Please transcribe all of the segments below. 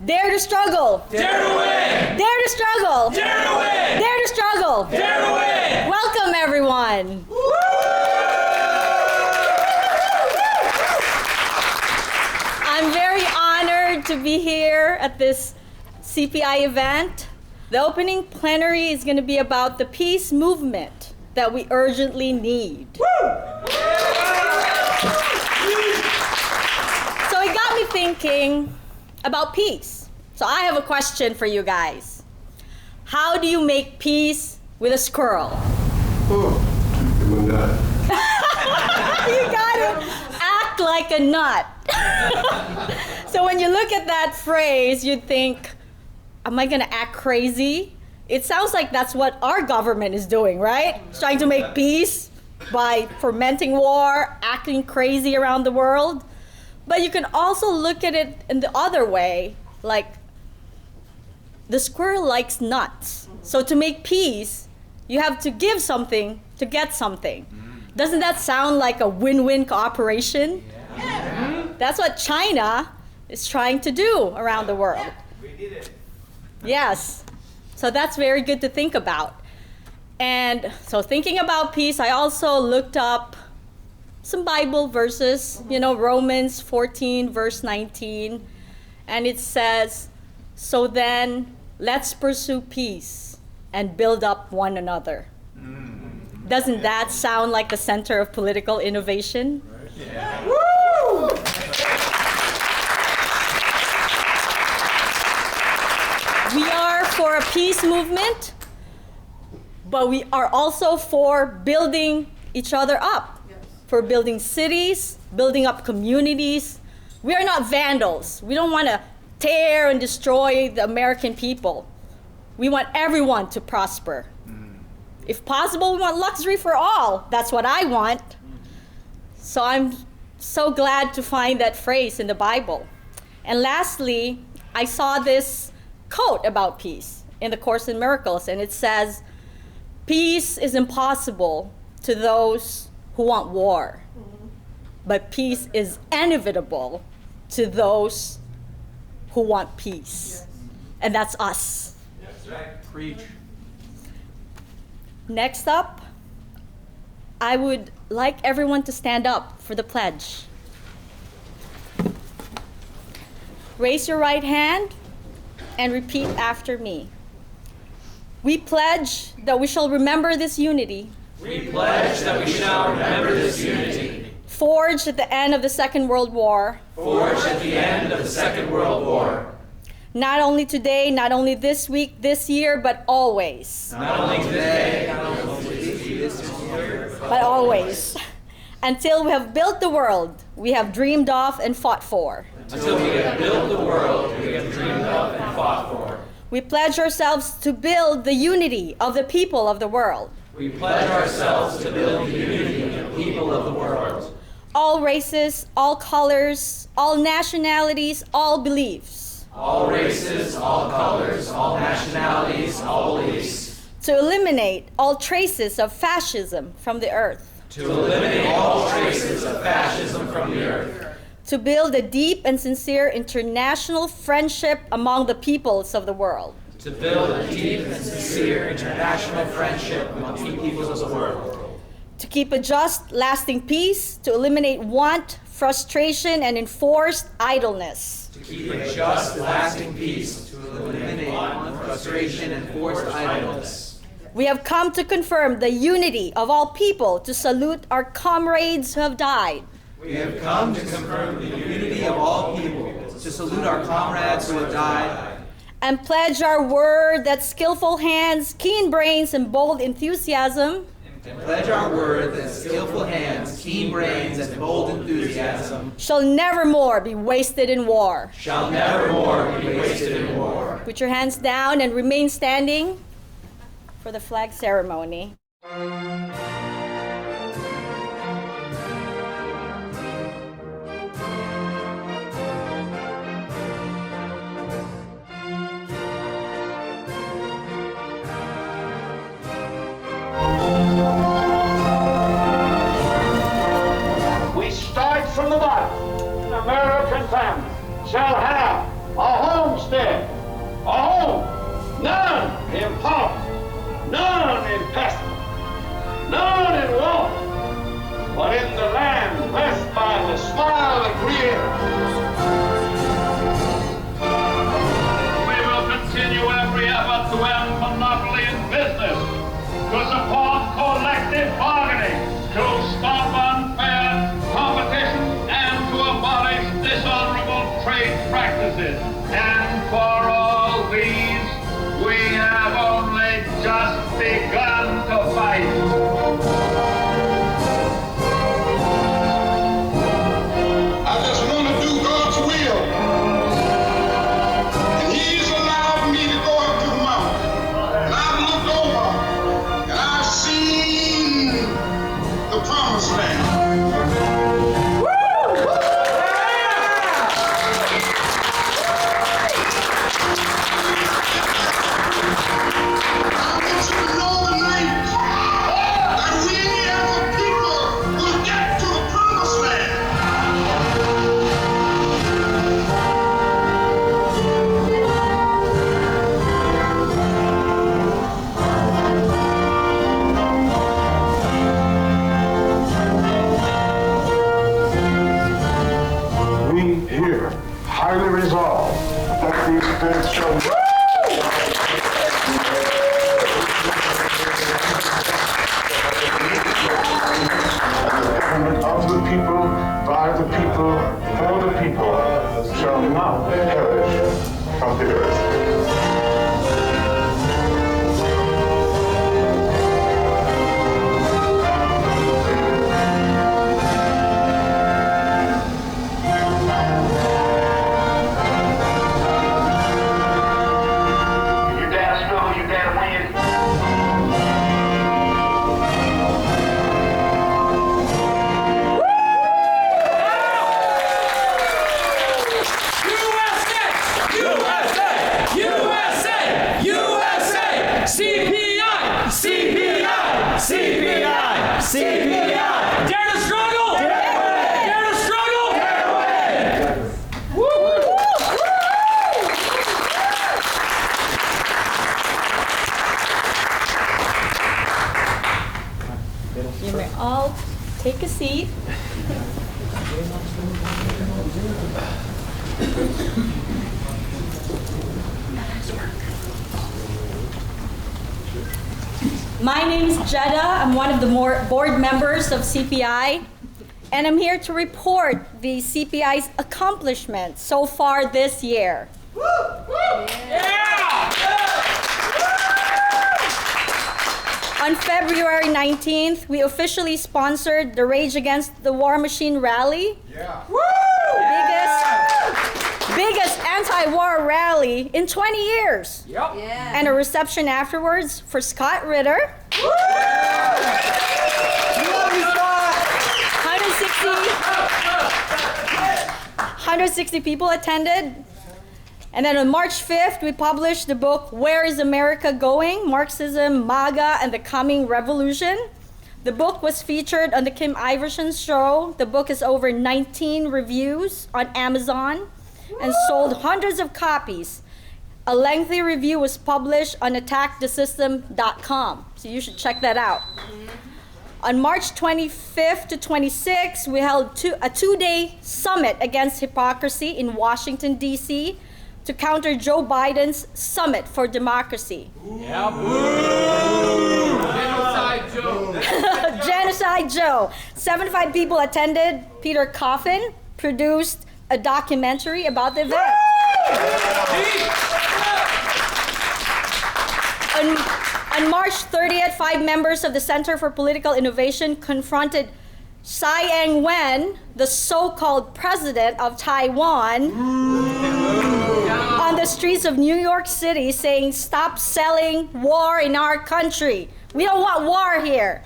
Dare to struggle. Dare to win! Dare to struggle. Dare to win! Dare to struggle. Dare to win! Welcome, everyone. I'm very honored to be here at this CPI event. The opening plenary is going to be about the peace movement that we urgently need. So it got me thinking about peace. So I have a question for you guys. How do you make peace with a squirrel? You gotta act like a nut. So when you look at that phrase, you'd think, am I gonna act crazy? It sounds like that's what our government is doing, right? It's trying to make peace by fomenting war, acting crazy around the world. But you can also look at it in the other way, like the squirrel likes nuts. So to make peace, you have to give something to get something. Doesn't that sound like a win-win cooperation? Yeah. That's what China is trying to do around the world. We did it. Yes. So that's very good to think about. And so thinking about peace, I also looked up some Bible verses, Romans 14, verse 19. And it says, so then let's pursue peace and build up one another. Doesn't that sound like the center of political innovation? Yeah. Woo! We are for a peace movement, but we are also for building each other up, for building cities, building up communities. We are not vandals. We don't want to tear and destroy the American people. We want everyone to prosper. If possible, we want luxury for all. That's what I want. So I'm so glad to find that phrase in the Bible. And lastly, I saw this quote about peace in the Course in Miracles, and it says, peace is impossible to those who want war, but peace is inevitable to those who want peace. And that's us. That's right. Preach. Next up, I would like everyone to stand up for the pledge. Raise your right hand and repeat after me. We pledge that we shall remember this unity. We pledge that we shall remember this unity. Forged at the end of the Second World War. Forged at the end of the Second World War. Not only today, not only this week, this year, but always. Not only today, not only this year, but always. Until we have built the world we have dreamed of and fought for. Until we have built the world we have dreamed of and fought for. We pledge ourselves to build the unity of the people of the world. We pledge ourselves to build the unity of the people of the world. All races, all colors, all nationalities, all beliefs. All races, all colors, all nationalities, all beliefs. To eliminate all traces of fascism from the earth. To eliminate all traces of fascism from the earth. To build a deep and sincere international friendship among the peoples of the world. To build a deep and sincere international friendship among the peoples of the world. To keep a just, lasting peace, to eliminate want, frustration, and enforced idleness. To keep a just, lasting peace, to eliminate want, frustration, and forced idleness. We have come to confirm the unity of all people, to salute our comrades who have died. We have come to confirm the unity of all people, to salute our comrades who have died. And pledge our word that skillful hands, keen brains, and bold enthusiasm. And pledge our word that skillful hands, keen brains, and bold enthusiasm shall never more be wasted in war. Shall never more be wasted in war. Put your hands down and remain standing for the flag ceremony. We start from the bottom. An American family shall have a homestead business, to support collective bargaining, to stop unfair competition, and to abolish dishonorable trade practices. And for all these, we have only just begun to fight. CPI! Dare to struggle! Dare to struggle! Dare to win! You may all take a seat. My name is Jeddah. I'm one of the board members of CPI, and I'm here to report the CPI's accomplishments so far this year. On February 19th, we officially sponsored the Rage Against the War Machine rally. Biggest anti-war rally in 20 years. And a reception afterwards for Scott Ritter. 160 people attended. And then on March 5th, we published the book, Where is America Going? Marxism, MAGA, and the Coming Revolution. The book was featured on the Kim Iverson show. The book has over 19 reviews on Amazon and sold hundreds of copies. A lengthy review was published on attackthesystem.com, so you should check that out. On March 25th to 26th, we held a two-day summit against hypocrisy in Washington, D.C., to counter Joe Biden's Summit for Democracy. Genocide Joe! Genocide Joe. 75 people attended. Peter Coffin produced a documentary about the event. On March 30th, 5 members of the Center for Political Innovation confronted Tsai Ing-wen, the so-called president of Taiwan, on the streets of New York City, saying, "Stop selling war in our country. We don't want war here."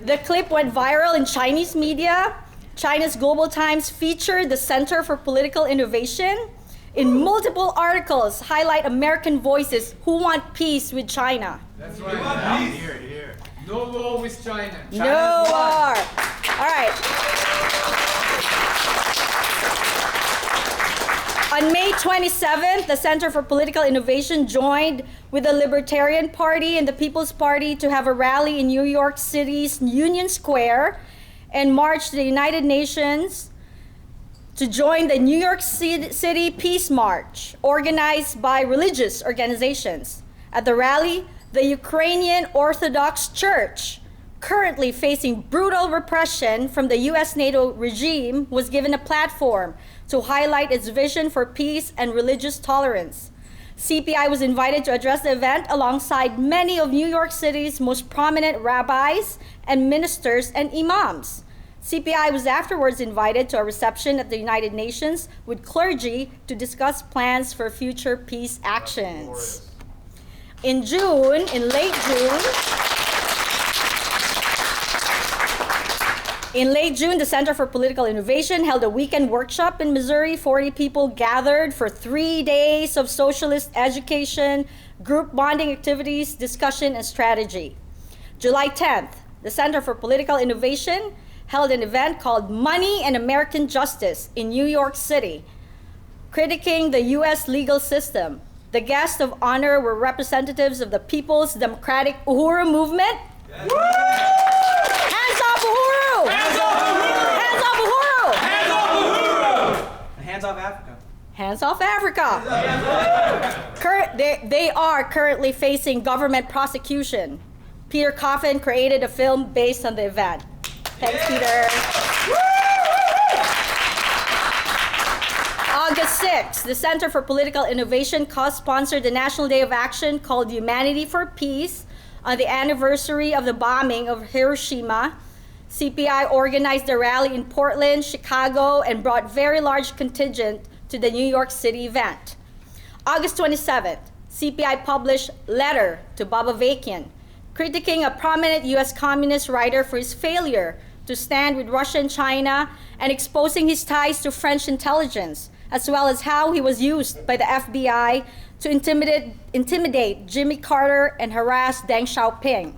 The clip went viral in Chinese media. China's Global Times featured the Center for Political Innovation in multiple articles, highlight American voices who want peace with China. That's right. Here. No war with China. No war. All right. On May 27th, the Center for Political Innovation joined with the Libertarian Party and the People's Party to have a rally in New York City's Union Square and march to the United Nations to join the New York City Peace March, organized by religious organizations. At the rally, The Ukrainian Orthodox Church, currently facing brutal repression from the US NATO regime, was given a platform to highlight its vision for peace and religious tolerance. CPI was invited to address the event alongside many of New York City's most prominent rabbis and ministers and imams. CPI was afterwards invited to a reception at the United Nations with clergy to discuss plans for future peace actions. In late June, the Center for Political Innovation held a weekend workshop in Missouri. 40 people gathered for 3 days of socialist education, group bonding activities, discussion, and strategy. July 10th, the Center for Political Innovation held an event called Money and American Justice in New York City, critiquing the U.S. legal system. The guests of honor were representatives of the People's Democratic Uhuru Movement. Yes. Hands off Uhuru! Hands off Uhuru! Hands off Uhuru! Hands off Uhuru! And hands off Africa. Hands off Africa! They are currently facing government prosecution. Peter Coffin created a film based on the event. Thanks, Peter. August 6th, the Center for Political Innovation co-sponsored the National Day of Action called Humanity for Peace on the anniversary of the bombing of Hiroshima. CPI organized a rally in Portland, Chicago, and brought very large contingent to the New York City event. August 27th, CPI published Letter to Baba Vakian, critiquing a prominent U.S. communist writer for his failure to stand with Russia and China and exposing his ties to French intelligence, as well as how he was used by the FBI to intimidate Jimmy Carter and harass Deng Xiaoping.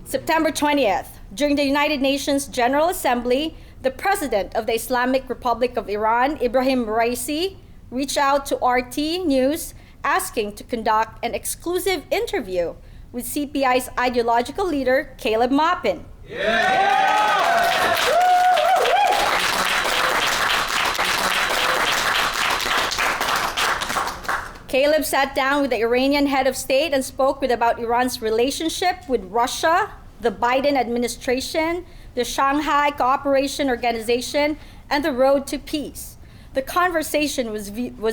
September 20th, during the United Nations General Assembly, the president of the Islamic Republic of Iran, Ibrahim Raisi, reached out to RT News asking to conduct an exclusive interview with CPI's ideological leader, Caleb Maupin. Caleb sat down with the Iranian head of state and spoke about Iran's relationship with Russia, the Biden administration, the Shanghai Cooperation Organization, and the road to peace. The conversation was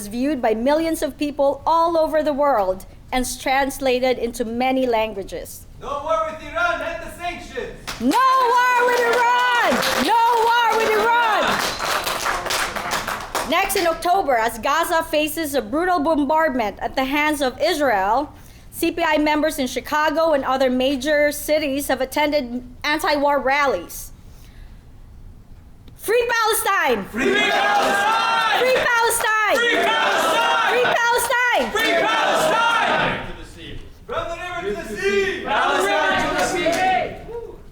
viewed by millions of people all over the world and translated into many languages. No war with Iran, end the sanctions! No war with Iran! No war with Iran! Next, in October, as Gaza faces a brutal bombardment at the hands of Israel, CPI members in Chicago and other major cities have attended anti-war rallies. Free Palestine! Free Palestine! Free Palestine! Free Palestine! Free Palestine! Free Palestine! From the river to the sea! Palestine to the sea!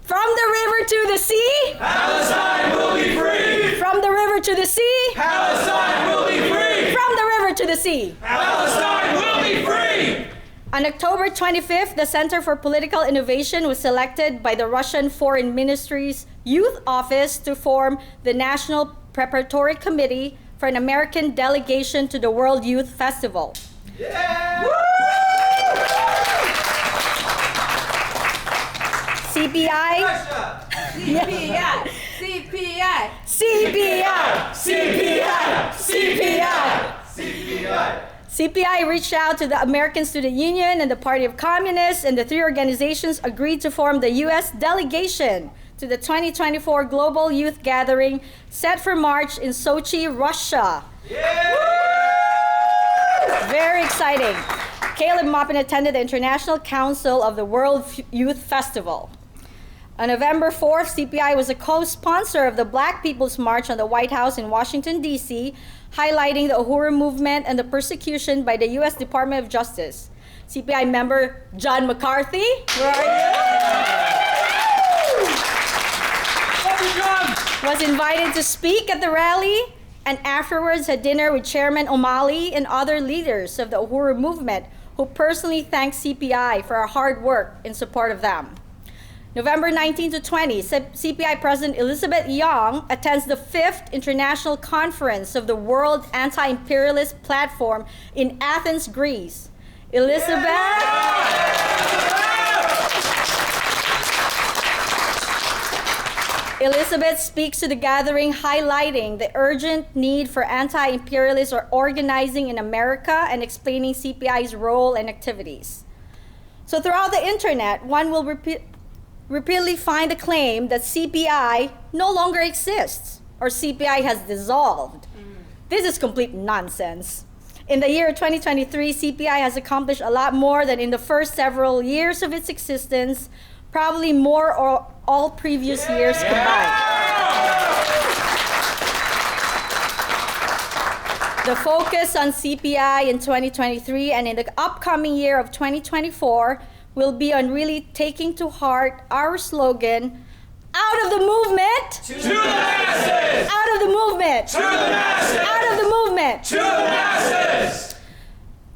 From the river to the sea! Palestine will be free! From the river to the sea! Palestine will be free! From the river to the sea! Palestine will be free! On October 25th, the Center for Political Innovation was selected by the Russian Foreign Ministry's Youth Office to form the National Preparatory Committee for an American delegation to the World Youth Festival. CPI. Russia! CPI. CPI! CPI. CPI. CPI! CPI reached out to the American Student Union and the Party of Communists, and the three organizations agreed to form the U.S. delegation to the 2024 Global Youth Gathering set for March in Sochi, Russia. Very exciting. Caleb Maupin attended the International Council of the World Youth Festival. On November 4th, CPI was a co-sponsor of the Black People's March on the White House in Washington, D.C., highlighting the Uhuru movement and the persecution by the U.S. Department of Justice. CPI member John McCarthy, where are you? Was invited to speak at the rally and afterwards had dinner with Chairman O'Malley and other leaders of the Uhuru movement who personally thanked CPI for our hard work in support of them. November 19 to 20, CPI President Elizabeth Young attends the 5th International Conference of the World Anti-Imperialist Platform in Athens, Greece. Elizabeth speaks to the gathering, highlighting the urgent need for anti-imperialist organizing in America and explaining CPI's role and activities. So throughout the internet, one will repeatedly find the claim that CPI no longer exists or CPI has dissolved. This is complete nonsense. In the year 2023, CPI has accomplished a lot more than in the first several years of its existence, probably more or all previous years combined. The focus on CPI in 2023 and in the upcoming year of 2024 will be on really taking to heart our slogan, out of the movement, To the masses! out of the movement, To the masses! out of the movement. To the masses!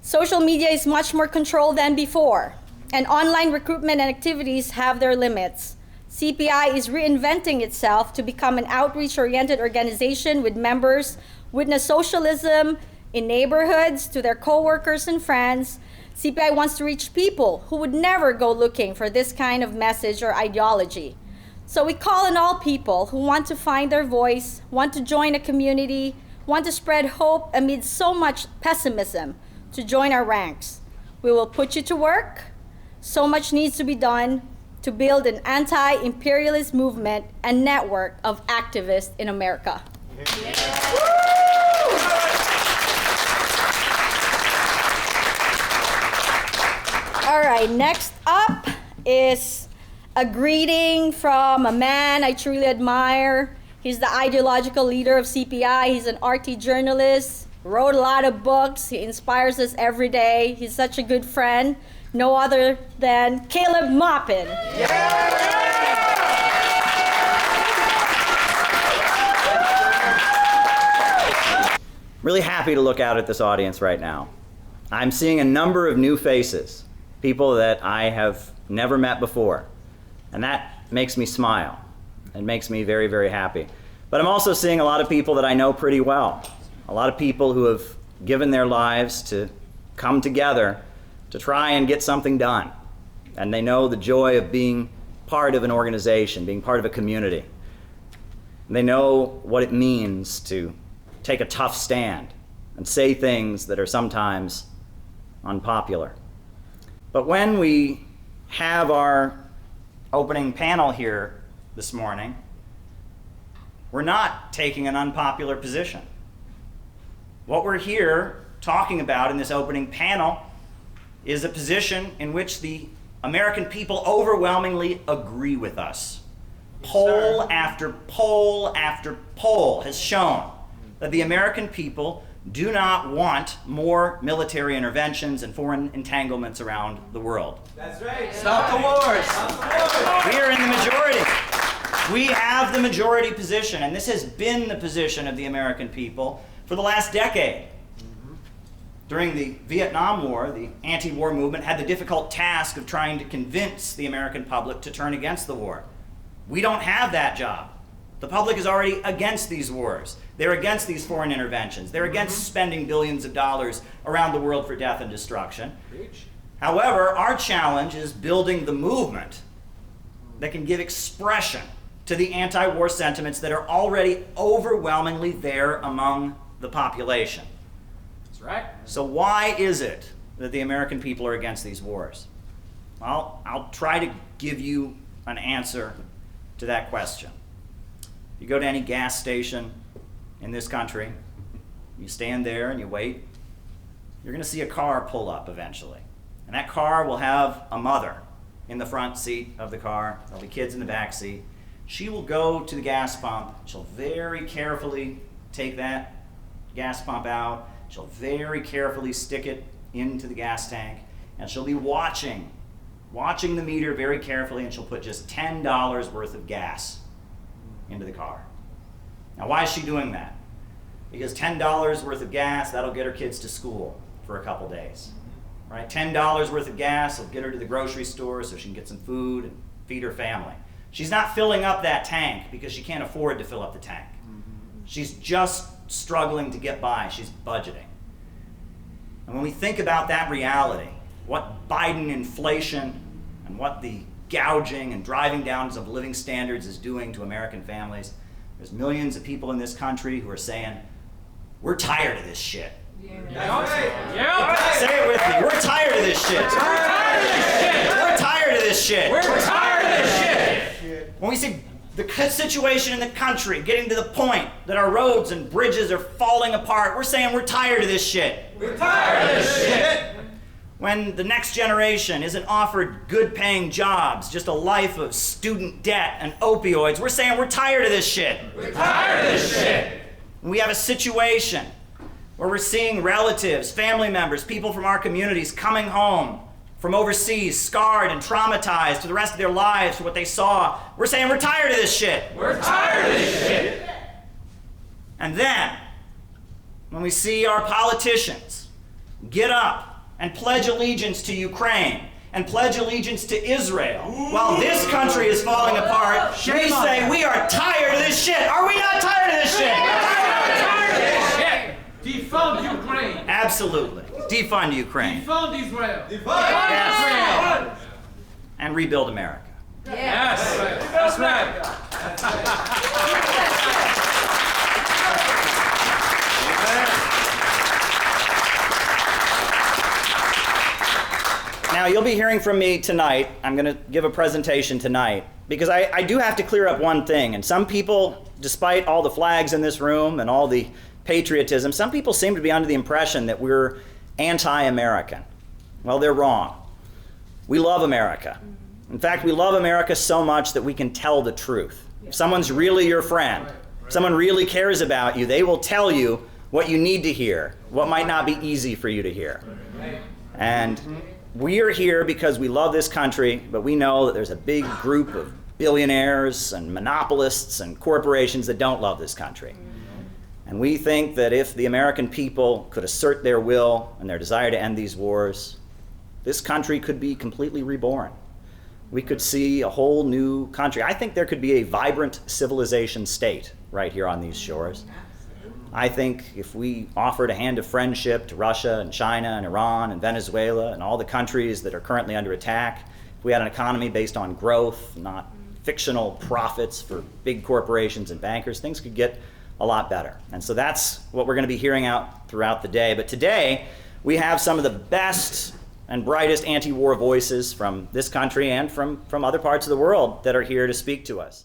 Social media is much more controlled than before, and online recruitment and activities have their limits. CPI is reinventing itself to become an outreach-oriented organization with members witness socialism in neighborhoods to their co-workers and friends. CPI wants to reach people who would never go looking for this kind of message or ideology. So we call on all people who want to find their voice, want to join a community, want to spread hope amid so much pessimism, to join our ranks. We will put you to work. So much needs to be done to build an anti-imperialist movement and network of activists in America. All right, next up is a greeting from a man I truly admire. He's the ideological leader of CPI. He's an RT journalist, wrote a lot of books. He inspires us every day. He's such a good friend. No other than Caleb Maupin. Really happy to look out at this audience right now. I'm seeing a number of new faces, people that I have never met before, and that makes me smile. It makes me very, very happy. But I'm also seeing a lot of people that I know pretty well, a lot of people who have given their lives to come together to try and get something done. And they know the joy of being part of an organization, being part of a community. And they know what it means to take a tough stand and say things that are sometimes unpopular. But when we have our opening panel here this morning, we're not taking an unpopular position. What we're here talking about in this opening panel is a position in which the American people overwhelmingly agree with us. Poll after poll after poll has shown that the American people do not want more military interventions and foreign entanglements around the world. That's right. Stop the wars. We are in the majority. We have the majority position, and this has been the position of the American people for the last decade. During the Vietnam War, the anti-war movement had the difficult task of trying to convince the American public to turn against the war. We don't have that job. The public is already against these wars. They're against these foreign interventions. They're against spending billions of dollars around the world for death and destruction. However, our challenge is building the movement that can give expression to the anti-war sentiments that are already overwhelmingly there among the population. That's right. So why is it that the American people are against these wars? Well, I'll try to give you an answer to that question. You go to any gas station in this country, you stand there and you wait, you're going to see a car pull up eventually. And that car will have a mother in the front seat of the car. There'll be kids in the back seat. She will go to the gas pump. She'll very carefully take that gas pump out. She'll very carefully stick it into the gas tank. And she'll be watching the meter very carefully, and she'll put just $10 worth of gas into the car. Now, why is she doing that? Because $10 worth of gas, that'll get her kids to school for a couple days. Right? $10 worth of gas will get her to the grocery store so she can get some food and feed her family. She's not filling up that tank because she can't afford to fill up the tank. She's just struggling to get by. She's budgeting. And when we think about that reality, what Biden inflation and what the gouging and driving down of living standards is doing to American families. There's millions of people in this country who are saying, we're tired of this shit. That's right. Yeah. Say it with me. We're tired of this shit. We're tired of this shit. We're tired of this shit. We're tired of this shit. When we see the situation in the country getting to the point that our roads and bridges are falling apart, we're saying we're tired of this shit. We're tired of this shit. When the next generation isn't offered good-paying jobs, just a life of student debt and opioids, we're saying we're tired of this shit. We're tired of this shit. When we have a situation where we're seeing relatives, family members, people from our communities coming home from overseas, scarred and traumatized to the rest of their lives for what they saw, we're saying we're tired of this shit. We're tired of this shit. And then, when we see our politicians get up and pledge allegiance to Ukraine and pledge allegiance to Israel while this country is falling apart, we say we are tired of this shit. Are we not tired of this shit? Tired of this shit. Defund Ukraine. Absolutely. Defund Ukraine. Defund Israel. Yes. And rebuild America. Yes. That's right. Now, you'll be hearing from me tonight. I'm going to give a presentation tonight because I do have to clear up one thing. And some people, despite all the flags in this room and all the patriotism, some people seem to be under the impression that we're anti-American. Well, they're wrong. We love America. In fact, we love America so much that we can tell the truth. If someone's really your friend, if someone really cares about you, they will tell you what you need to hear, what might not be easy for you to hear. And we are here because we love this country, but we know that there's a big group of billionaires and monopolists and corporations that don't love this country. And we think that if the American people could assert their will and their desire to end these wars, this country could be completely reborn. We could see a whole new country. I think there could be a vibrant civilization state right here on these shores. I think if we offered a hand of friendship to Russia and China and Iran and Venezuela and all the countries that are currently under attack, if we had an economy based on growth, not fictional profits for big corporations and bankers, things could get a lot better. And so that's what we're going to be hearing out throughout the day. But today, we have some of the best and brightest anti-war voices from this country and from other parts of the world that are here to speak to us.